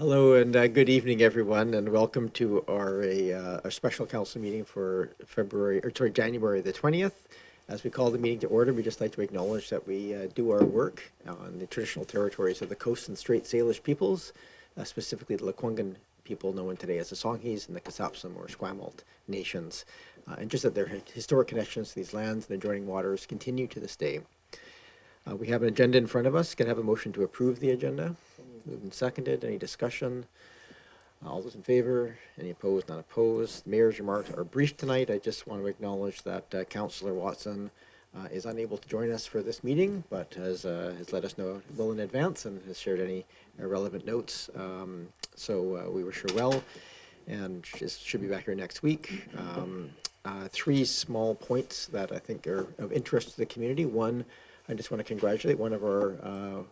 Hello and good evening, everyone, and welcome to our special council meeting for January the 20th. As we call the meeting to order, we'd just like to acknowledge that we do our work on the traditional territories of the Coast and Strait Salish peoples, specifically the Lekwungen people known today as the Songhees and the Kasapsum or Squamish nations, and just that their historic connections to these lands and the adjoining waters continue to this day. We have an agenda in front of us. Can I have a motion to approve the agenda? Moved and seconded. Any discussion? All those in favor? Any opposed? Not opposed. Mayor's remarks are brief tonight. I just want to acknowledge that Councillor Watson is unable to join us for this meeting, but has let us know well in advance and has shared any relevant notes. So we wish her well, and should be back here next week. Three small points that I think are of interest to the community. One, I just want to congratulate one of our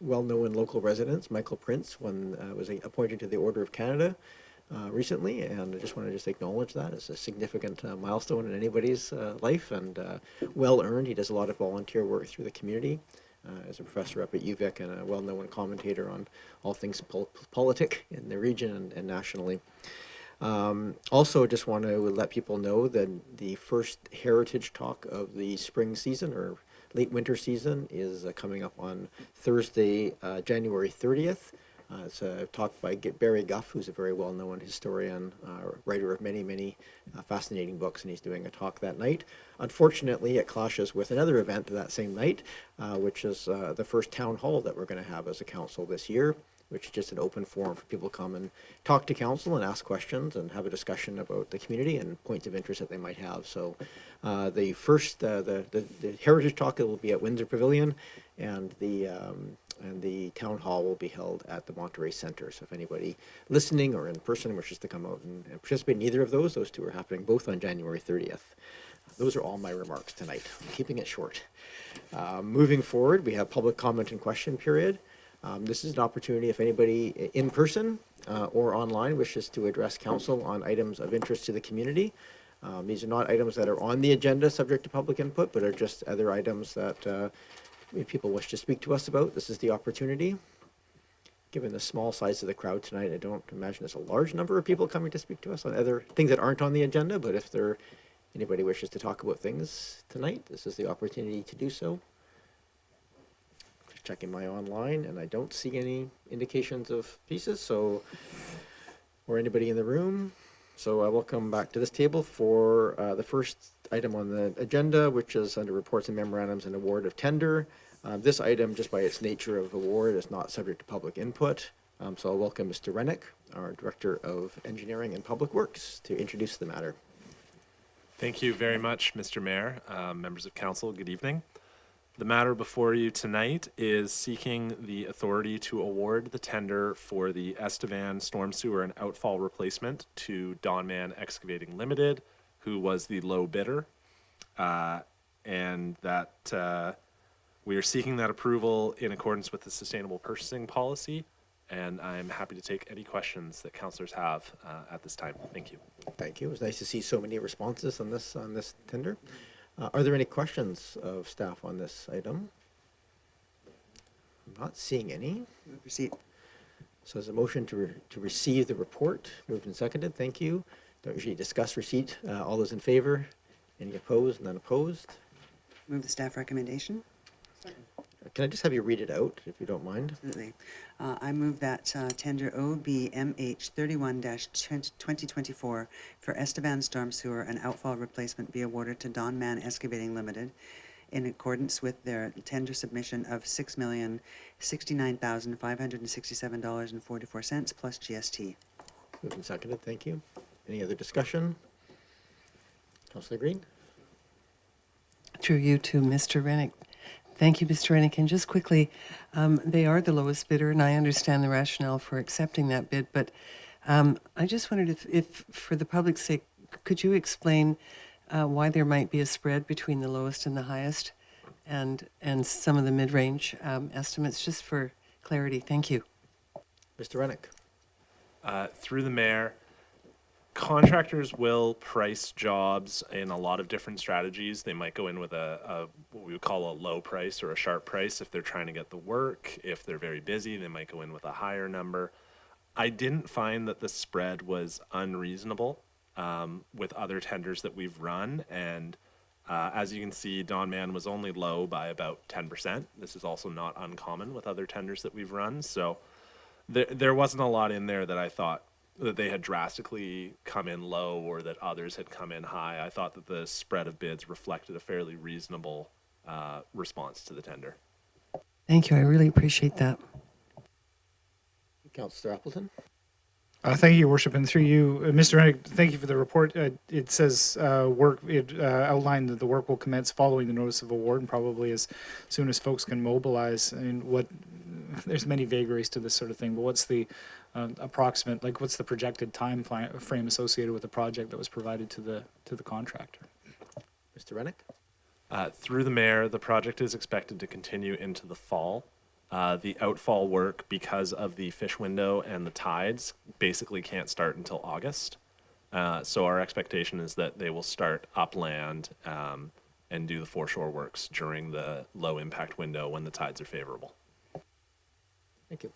well-known local residents, Michael Prince, was appointed to the Order of Canada recently, and I just want to acknowledge that as a significant milestone in anybody's life, and well-earned. He does a lot of volunteer work through the community as a professor up at UVic and a well-known commentator on all things politic in the region and nationally. Also, just want to let people know that the first Heritage Talk of the spring season, or late winter season, is coming up on Thursday, January 30th. It's a talk by Barry Guff, who's a very well-known historian, writer of many fascinating books, and he's doing a talk that night. Unfortunately, it clashes with another event that same night, which is the first town hall that we're going to have as a council this year, which is just an open forum for people to come and talk to council and ask questions and have a discussion about the community and points of interest that they might have. So the first, the Heritage Talk will be at Windsor Pavilion, and the town hall will be held at the Monterey Center. So if anybody listening or in person wishes to come out and participate in either of those two are happening both on January 30th. Those are all my remarks tonight. I'm keeping it short. Moving forward, we have public comment and question period. This is an opportunity if anybody in person or online wishes to address council on items of interest to the community. These are not items that are on the agenda subject to public input, but are just other items that if people wish to speak to us about. This is the opportunity. Given the small size of the crowd tonight, I don't imagine there's a large number of people coming to speak to us on other things that aren't on the agenda, but if anybody wishes to talk about things tonight, this is the opportunity to do so. Checking my online, and I don't see any indications of pieces, or anybody in the room. So I will come back to this table for the first item on the agenda, which is under reports and memorandums and award of tender. This item, just by its nature of award, is not subject to public input. So I'll welcome Mr. Rennick, our Director of Engineering and Public Works, to introduce the matter. Thank you very much, Mr. Mayor. Members of Council, good evening. The matter before you tonight is seeking the authority to award the tender for the Estevan storm sewer and outfall replacement to Donman Excavating Limited, who was the low bidder, and that we are seeking that approval in accordance with the sustainable purchasing policy, and I'm happy to take any questions that councillors have at this time. Thank you. Thank you. It was nice to see so many responses on this tender. Are there any questions of staff on this item? I'm not seeing any. Proceed. So as a motion to receive the report, moved and seconded. Thank you. Don't usually discuss receipt. All those in favor? Any opposed? None opposed? Move the staff recommendation. Can I just have you read it out, if you don't mind? Absolutely. I move that tender OBMH 31-2024 for Estevan Storm Sewer and Outfall Replacement be awarded to Donman Excavating Limited in accordance with their tender submission of $6,069,567.44 plus GST. Moved and seconded. Thank you. Any other discussion? Councillor Green? Through you to Mr. Rennick. Thank you, Mr. Rennick. And just quickly, they are the lowest bidder, and I understand the rationale for accepting that bid, but I just wondered if, for the public's sake, could you explain why there might be a spread between the lowest and the highest and some of the mid-range estimates, just for clarity? Thank you. Mr. Rennick? Through the mayor, contractors will price jobs in a lot of different strategies. They might go in with a what we would call a low price or a sharp price if they're trying to get the work. If they're very busy, they might go in with a higher number. I didn't find that the spread was unreasonable with other tenders that we've run. And as you can see, Don Man was only low by about 10%. This is also not uncommon with other tenders that we've run. So there wasn't a lot in there that I thought that they had drastically come in low or that others had come in high. I thought that the spread of bids reflected a fairly reasonable response to the tender. Thank you. I really appreciate that. Councillor Appleton? Thank you, Your Worship, and through you, Mr. Rennick, thank you for the report. It says it outlined that the work will commence following the notice of award and probably as soon as folks can mobilize. And there's many vagaries to this sort of thing, but what's the approximate, like what's the projected time frame associated with the project that was provided to the contractor? Mr. Rennick? Through the mayor, the project is expected to continue into the fall. The outfall work, because of the fish window and the tides, basically can't start until August. So our expectation is that they will start upland and do the foreshore works during the low impact window when the tides are favorable. Thank you.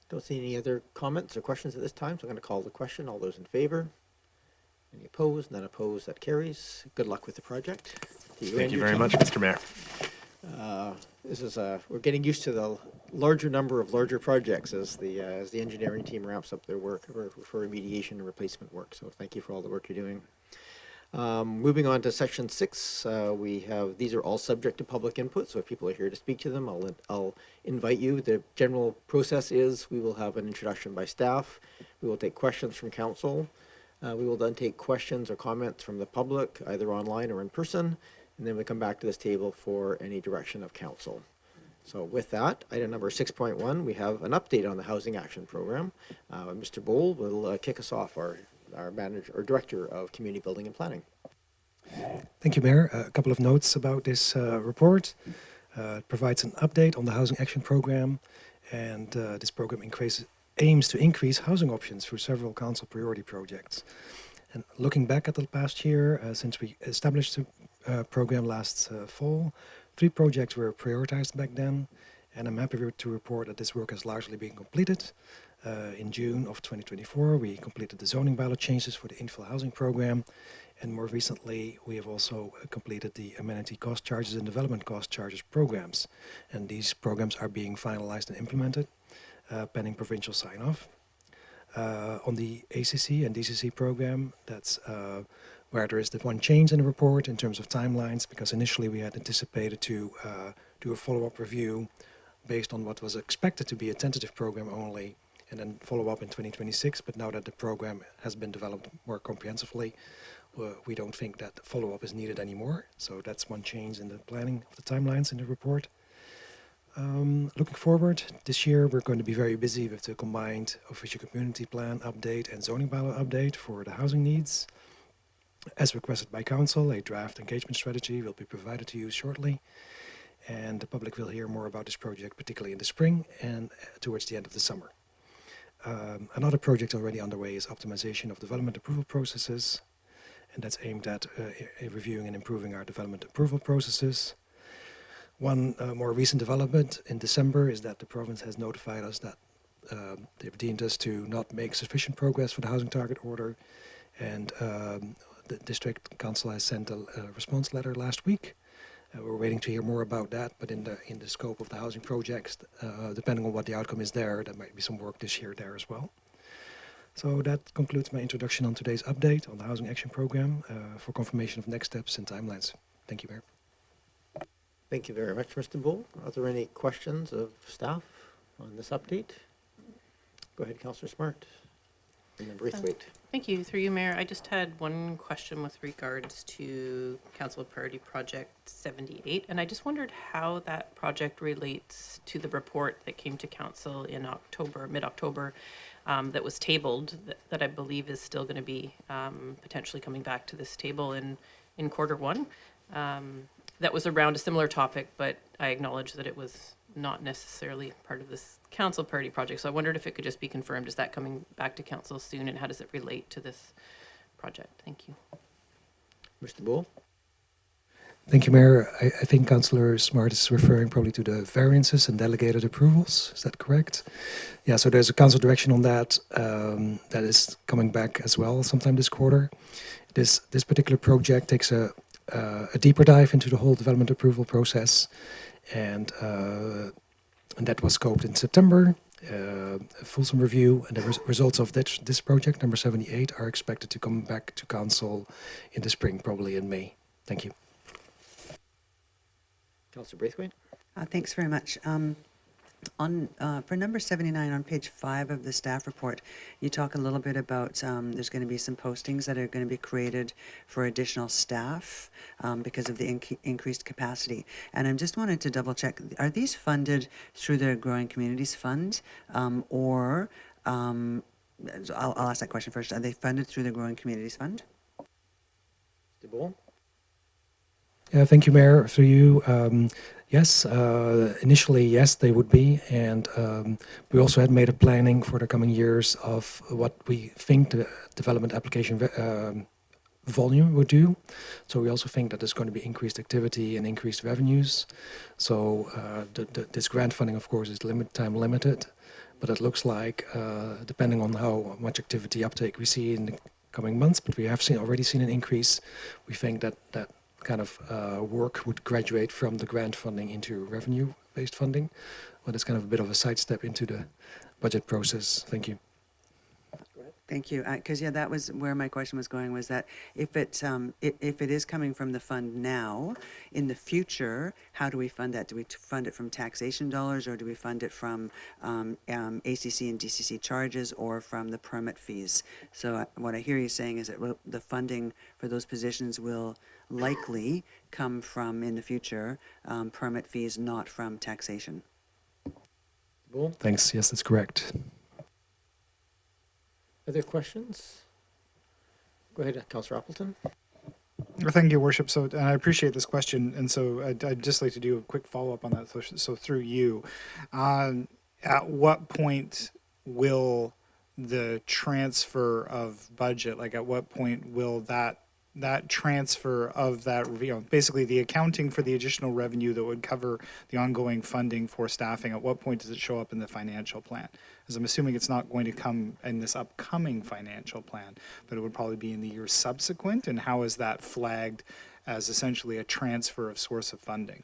Don't see any other comments or questions at this time, so I'm going to call the question. All those in favor? Any opposed? None opposed. That carries. Good luck with the project. To Thank and you your very team. much, Mr. Mayor. This is we're getting used to the larger number of larger projects as the engineering team ramps up their work for remediation and replacement work. So thank you for all the work you're doing. Moving on to section 6, we have, these are all subject to public input, so if people are here to speak to them, I'll invite you. The general process is we will have an introduction by staff, we will take questions from council, we will then take questions or comments from the public, either online or in person, and then we come back to this table for any direction of council. So with that, item number 6.1, we have an update on the Housing Action Program. Mr. Bowl will kick us off, our manager or director of community building and planning. Thank you, Mayor. A couple of notes about this report. It provides an update on the Housing Action Program, and this program aims to increase housing options through several council priority projects. And looking back at the past year, since we established the program last fall, 3 projects were prioritized back then, and I'm happy to report that this work has largely been completed. In June of 2024, we completed the zoning bylaw changes for the infill housing program, and more recently, we have also completed the amenity cost charges and development cost charges programs, and these programs are being finalized and implemented, pending provincial sign-off. On the ACC and DCC program, that's where there is the one change in the report in terms of timelines, because initially we had anticipated to do a follow-up review based on what was expected to be a tentative program only, and then follow up in 2026. But now that the program has been developed more comprehensively, we don't think that follow-up is needed anymore. So that's one change in the planning of the timelines in the report. Looking forward, this year we're going to be very busy with the combined official community plan update and zoning bylaw update for the housing needs. As requested by council, a draft engagement strategy will be provided to you shortly, and the public will hear more about this project, particularly in the spring and towards the end of the summer. Another project already underway is optimization of development approval processes, and that's aimed at reviewing and improving our development approval processes. One more recent development in December is that the province has notified us that they've deemed us to not make sufficient progress for the housing target order, and the district council has sent a response letter last week. We're waiting to hear more about that, but in the scope of the housing projects, depending on what the outcome is there might be some work this year there as well. So that concludes my introduction on today's update on the Housing Action Program. For confirmation of next steps and timelines. Thank you, Mayor. Thank you very much, Mr. Bull. Are there any questions of staff on this update? Go ahead, Councillor Smart. And then Braithwaite. Thank you. Through you, Mayor, I just had one question with regards to Council Priority Project 78, and I just wondered how that project relates to the report that came to Council in October, mid-October, that was tabled, that I believe is still going to be potentially coming back to this table in Q1. That was around a similar topic, but I acknowledge that it was not necessarily part of this council priority project. So I wondered if it could just be confirmed. Is that coming back to council soon, and how does it relate to this project? Thank you. Mr. Bull? Thank you, Mayor. I think Councillor Smart is referring probably to the variances and delegated approvals. Is that correct? Yeah, so there's a council direction on that that is coming back as well sometime this quarter. This particular project takes a deeper dive into the whole development approval process, and that was scoped in September. A fulsome review, and the results of this project, number 78, are expected to come back to council in the spring, probably in May. Thank you. Councillor Braithwaite? Thanks very much. For number 79 on page 5 of the staff report, you talk a little bit about there's going to be some postings that are going to be created for additional staff because of the increased capacity. And I'm just wanted to double check, are these funded through the Growing Communities Fund or I'll ask that question first. Are they funded through the Growing Communities Fund? Mr. Bowl? Yeah, thank you, Mayor. Through you, yes, initially, yes, they would be. And we also had made a planning for the coming years of what we think the development application volume would do. So we also think that there's going to be increased activity and increased revenues. So this grant funding, of course, is time limited. But it looks like, depending on how much activity uptake we see in the coming months, but we have already seen an increase, we think that kind of work would graduate from the grant funding into revenue-based funding, but it's kind of a bit of a sidestep into the budget process. Thank you. Thank you. Because yeah, that was where my question was going. Was that if it is coming from the fund now, in the future, how do we fund that? Do we fund it from taxation dollars, or do we fund it from ACC and DCC charges, or from the permit fees? So what I hear you saying is that the funding for those positions will likely come from, in the future, permit fees, not from taxation. Bowl? Thanks. Yes, that's correct. Other questions? Go ahead, Councillor Appleton. Thank you, Worship. So, and I appreciate this question, and so I'd just like to do a quick follow-up on that. So through you, at what point will the transfer of budget, like at what point will that transfer of that, basically the accounting for the additional revenue that would cover the ongoing funding for staffing, at what point does it show up in the financial plan? Because I'm assuming it's not going to come in this upcoming financial plan, but it would probably be in the years subsequent. And how is that flagged as essentially a transfer of source of funding?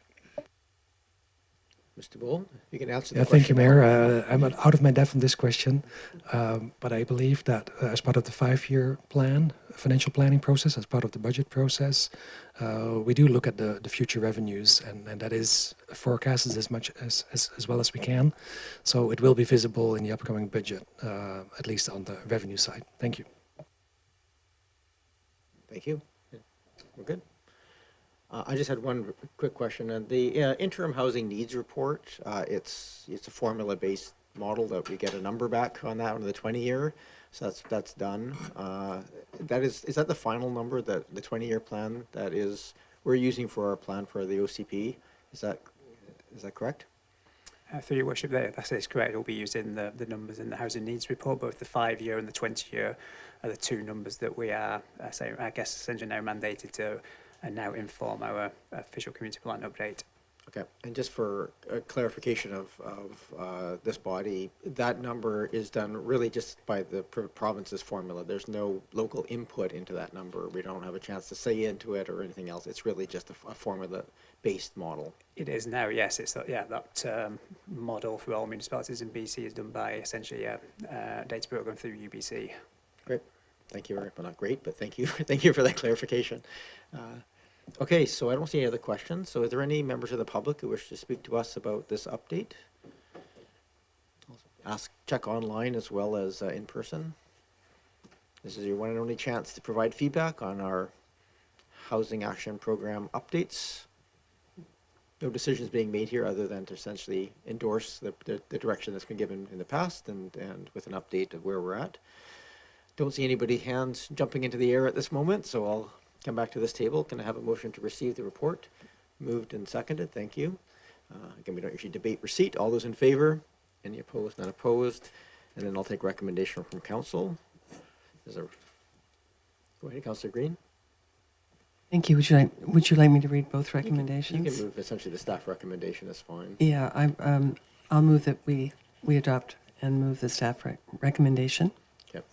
Mr. Bowl, you can answer the Yeah, question. thank you, Mayor. I'm out of my depth on this question, but I believe that as part of the 5-year plan, financial planning process, as part of the budget process, we do look at the future revenues, and that is forecasted as much as well as we can. So it will be visible in the upcoming budget, at least on the revenue side. Thank you. Thank you. We're good. I just had one quick question. And the interim housing needs report, it's a formula-based model that we get a number back on that on the 20-year. So that's done. Is that the final number, that the 20-year plan that we're using for our plan for the OCP? Is that correct? Through your worship, that is correct. It will be used in the numbers in the housing needs report. Both the 5-year and the 20-year are the two numbers that we are, essentially now mandated to now inform our official community plan update. Okay, and just for clarification of this body, that number is done really just by the province's formula. There's no local input into that number. We don't have a chance to say into it or anything else. It's really just a formula-based model. It is now, yes. It's that model for all municipalities in BC is done by essentially a data program through UBC. Great, thank you. Well, not great, but thank you. Thank you for that clarification. Okay, so I don't see any other questions. So are there any members of the public who wish to speak to us about this update? Check online as well as in person. This is your one and only chance to provide feedback on our Housing Action Program updates. No decisions being made here other than to essentially endorse the direction that's been given in the past and with an update of where we're at. Don't see anybody hands jumping into the air at this moment, so I'll come back to this table. Can I have a motion to receive the report? Moved and seconded. Thank you. Again, we don't usually debate receipt. All those in favor? Any opposed? None opposed. And then I'll take recommendation from council. Go ahead, Councillor Green. Thank you. Would you like me to read both You recommendations? can move essentially the staff recommendation, is fine. Yeah, I'll move that we adopt and move the staff recommendation. Yep.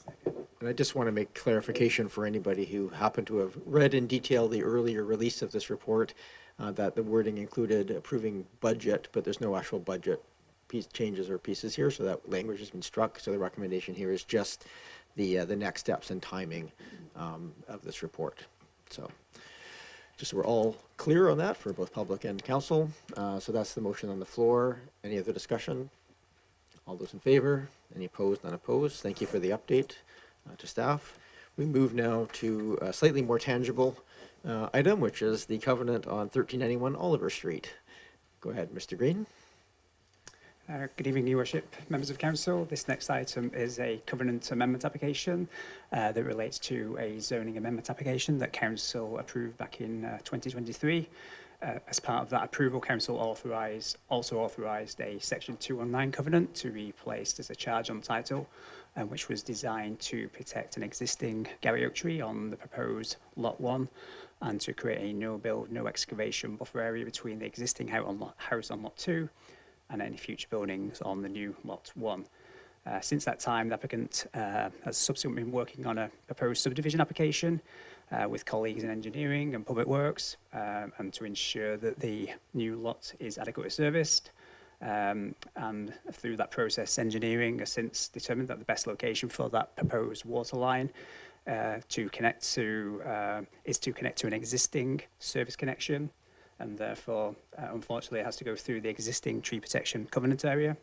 And I just want to make clarification for anybody who happened to have read in detail the earlier release of this report, that the wording included approving budget, but there's no actual budget changes or pieces here, so that language has been struck. So the recommendation here is just the next steps and timing of this report. So just so we're all clear on that for both public and council. So that's the motion on the floor. Any other discussion? All those in favor? Any opposed? None opposed? Thank you for the update to staff. We move now to a slightly more tangible item, which is the covenant on 1391 Oliver Street. Go ahead, Mr. Green. Good evening, Your Worship, members of council. This next item is a covenant amendment application that relates to a zoning amendment application that council approved back in 2023. As part of that approval, council also authorised a section 219 covenant to be placed as a charge on title, which was designed to protect an existing Gary oak tree on the proposed lot 1 and to create a no build, no excavation buffer area between the existing house on lot 2 and any future buildings on the new lot 1. Since that time, the applicant has subsequently been working on a proposed subdivision application with colleagues in engineering and public works, and to ensure that the new lot is adequately serviced. And through that process, engineering has since determined that the best location for that proposed water line is to connect to an existing service connection, and therefore, unfortunately, it has to go through the existing tree protection covenant area.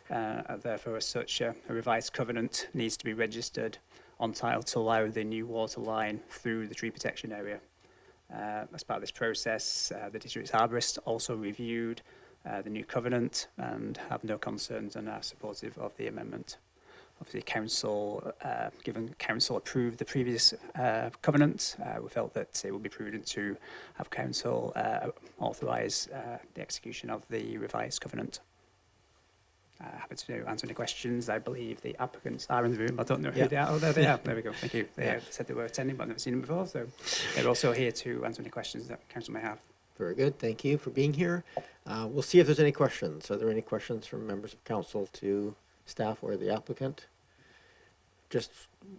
Therefore, as such, a revised covenant needs to be registered on title to allow the new water line through the tree protection area. As part of this process, the district's arborist also reviewed the new covenant and have no concerns and are supportive of the amendment. Obviously, given council approved the previous covenant, we felt that it would be prudent to have council authorise the execution of the revised covenant. Happy to answer any questions. I believe the applicants are in the room. I don't know who they are. Oh, there they are. There we go. Thank you. They said they were attending, but I've never seen them before. So they're also here to answer any questions that council may have. Very good. Thank you for being here. We'll see if there's any questions. Are there any questions from members of council to staff or the applicant?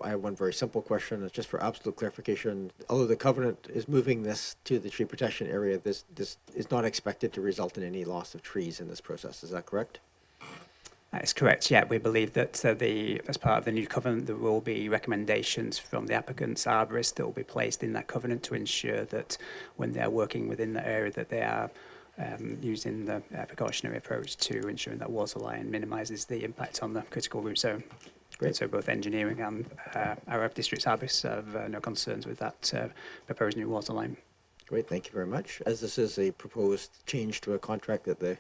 I have one very simple question. It's just for absolute clarification. Although the covenant is moving this to the tree protection area, this is not expected to result in any loss of trees in this process. Is that correct? That is correct. Yeah, we believe that as part of the new covenant, there will be recommendations from the applicant's arborist that will be placed in that covenant to ensure that when they're working within the area that they are using the precautionary approach to ensuring that water line minimises the impact on the critical root zone. Great. So both engineering and our district's arborists have no concerns with that proposed new water line. Great. Thank you very much. As this is a proposed change to a contract that the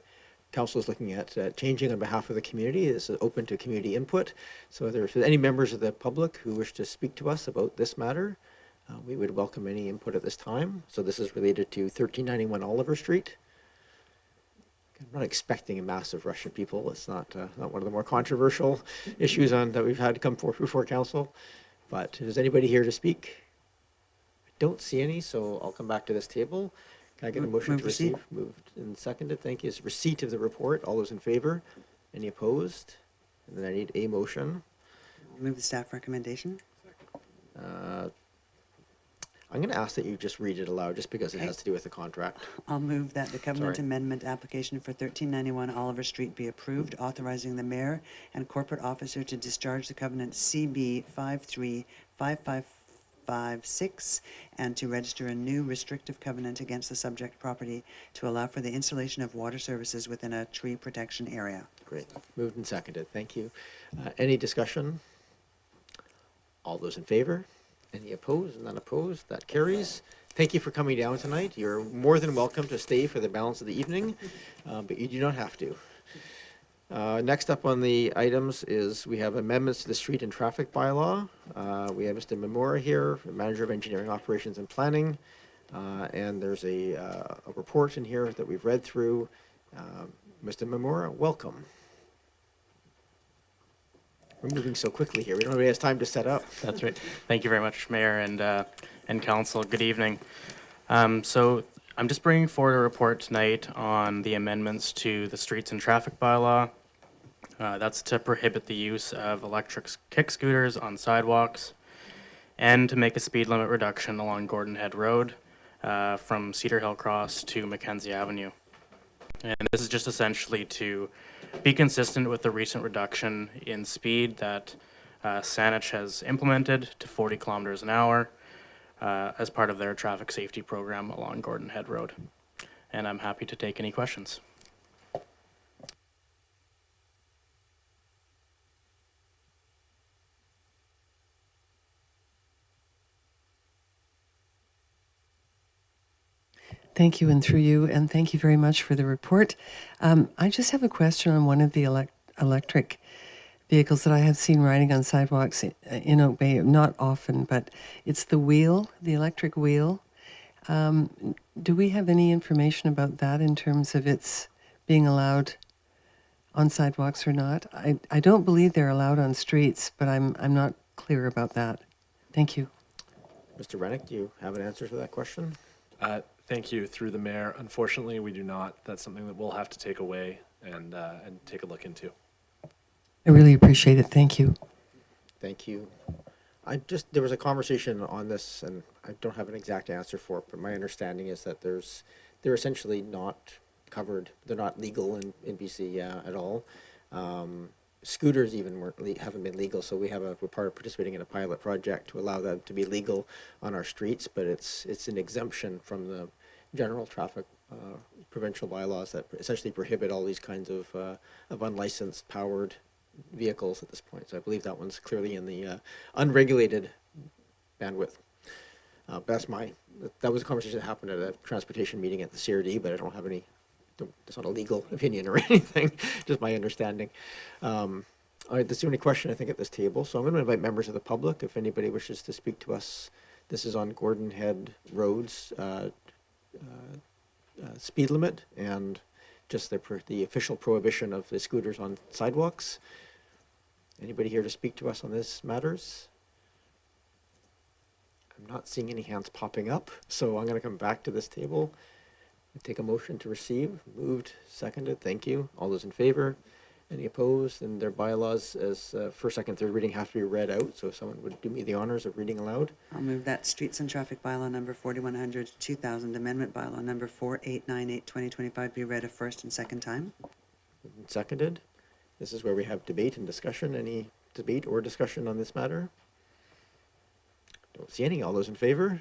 council is looking at changing on behalf of the community, is open to community input. So if there's any members of the public who wish to speak to us about this matter, we would welcome any input at this time. So this is related to 1391 Oliver Street. I'm not expecting a massive rush of people. It's not one of the more controversial issues that we've had come forth before council. But is anybody here to speak? I don't see any, so I'll come back to this table. Can I get a motion to receive? Moved and seconded. Thank you. It's receipt of the report. All those in favor? Any opposed? And then I need a motion. Move the staff recommendation. I'm going to ask that you just read it aloud, just because it has to do with the contract. I'll move that the covenant Sorry. amendment application for 1391 Oliver Street be approved, authorizing the mayor and corporate officer to discharge the covenant CB 535556 and to register a new restrictive covenant against the subject property to allow for the installation of water services within a tree protection area. Great. Moved and seconded. Thank you. Any discussion? All those in favor? Any opposed? None opposed? That carries. Thank you for coming down tonight. You're more than welcome to stay for the balance of the evening, but you do not have to. Next up on the items is we have amendments to the street and traffic bylaw. We have Mr. Memora here, Manager of Engineering Operations and Planning, and there's a report in here that we've read through. Mr. Memora, welcome. We're moving so quickly here. We don't really have time to set up. That's right. Thank you very much, Mayor and Council. Good evening. So I'm just bringing forward a report tonight on the amendments to the streets and traffic bylaw. That's to prohibit the use of electric kick scooters on sidewalks and to make a speed limit reduction along Gordon Head Road from Cedar Hill Cross to Mackenzie Avenue. And this is just essentially to be consistent with the recent reduction in speed that Saanich has implemented to 40 kilometers an hour as part of their traffic safety program along Gordon Head Road. And I'm happy to take any questions. Thank you, and through you, and thank you very much for the report. I just have a question on one of the electric vehicles that I have seen riding on sidewalks in Oak Bay, not often, but it's the wheel, the electric wheel. Do we have any information about that in terms of its being allowed on sidewalks or not? I don't believe they're allowed on streets, but I'm not clear about that. Thank you. Mr. Rennick, do you have an answer to that question? Thank you. Through the mayor, unfortunately, we do not. That's something that we'll have to take away and take a look into. I really appreciate it. Thank you. Thank you. There was a conversation on this, and I don't have an exact answer for it, but my understanding is that they're essentially not covered. They're not legal in BC at all. Scooters even haven't been legal, so we're participating in a pilot project to allow them to be legal on our streets, but it's an exemption from the general traffic provincial bylaws that essentially prohibit all these kinds of unlicensed powered vehicles at this point. So I believe that one's clearly in the unregulated bandwidth. That was a conversation that happened at a transportation meeting at the CRD, but I don't have any. It's not a legal opinion or anything, just my understanding. All right, that's the only question I think at this table. So I'm going to invite members of the public if anybody wishes to speak to us. This is on Gordon Head Road's speed limit and just the official prohibition of the scooters on sidewalks. Anybody here to speak to us on this matters? I'm not seeing any hands popping up, so I'm going to come back to this table. Take a motion to receive. Moved, seconded. Thank you. All those in favor? Any opposed? And their bylaws as first, second, third reading have to be read out. So if someone would do me the honors of reading aloud. I'll move that Streets and Traffic Bylaw number 4100, 2000, Amendment Bylaw number 4898, 2025 be read a first and second time. Seconded. This is where we have debate and discussion. Any debate or discussion on this matter? Don't see any. All those in favor?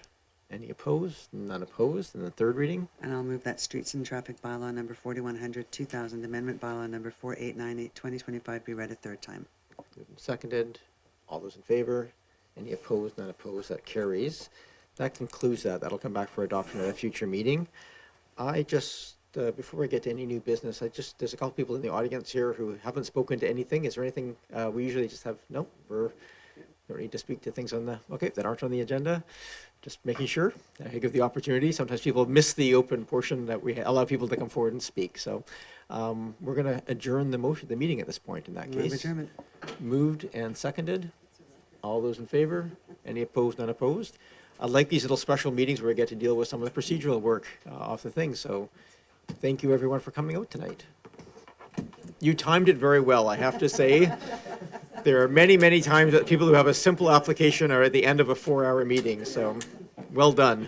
Any opposed? None opposed. And the third reading? And I'll move that Streets and Traffic Bylaw number 4100, 2000, Amendment Bylaw number 4898, 2025 be read a third time. Moved and seconded. All those in favor? Any opposed? None opposed. That carries. That concludes that. That'll come back for adoption at a future meeting. I just, before I get to any new business, there's a couple people in the audience here who haven't spoken to anything. Is there anything, we usually just have, no, we don't need to speak to things that aren't on the agenda. Just making sure I give the opportunity. Sometimes people miss the open portion that we allow people to come forward and speak. So we're going to adjourn the meeting at this point in that Move case. adjournment. Moved and seconded. All those in favor? Any opposed? None opposed? I like these little special meetings where we get to deal with some of the procedural work off the thing. So thank you everyone for coming out tonight. You timed it very well, I have to say. There are many, many times that people who have a simple application are at the end of a 4-hour meeting, so well done.